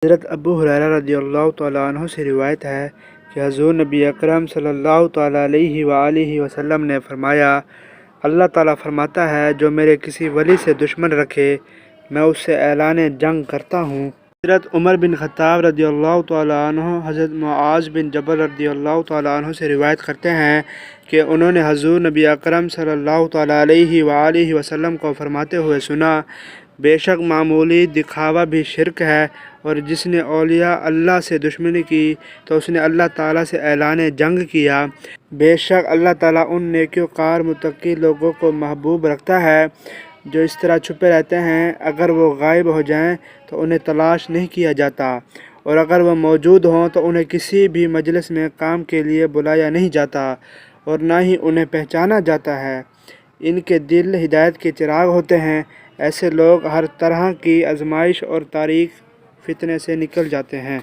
حضرت ابو ہریرہ رضی اللہ تعالیٰ عنہ سے روایت ہے کہ حضور نبی اکرم صلی اللہ تعالیٰ علیہ وآلہ وسلم نے فرمایا، اللہ تعالیٰ فرماتا ہے جو میرے کسی ولی سے دشمن رکھے میں اس سے اعلان جنگ کرتا ہوں۔ حضرت عمر بن خطاب رضی اللہ تعالیٰ عنہ حضرت معاذ بن جبل رضی اللہ تعالیٰ عنہ سے روایت کرتے ہیں کہ انہوں نے حضور نبی اکرم صلی اللہ تعالیٰ علیہ وآلہ وسلم کو فرماتے ہوئے سنا، بے شک معمولی دکھاوا بھی شرک ہے، اور جس نے اولیاء اللہ سے دشمنی کی تو اس نے اللہ تعالیٰ سے اعلان جنگ کیا۔ بے شک اللہ تعالیٰ ان نیکوکار متقی لوگوں کو محبوب رکھتا ہے جو اس طرح چھپے رہتے ہیں، اگر وہ غائب ہو جائیں تو انہیں تلاش نہیں کیا جاتا، اور اگر وہ موجود ہوں تو انہیں کسی بھی مجلس میں کام کے لیے بلایا نہیں جاتا اور نہ ہی انہیں پہچانا جاتا ہے۔ ان کے دل ہدایت کے چراغ ہوتے ہیں۔ ایسے لوگ ہر طرح کی آزمائش اور تاریک فتنے سے نکل جاتے ہیں۔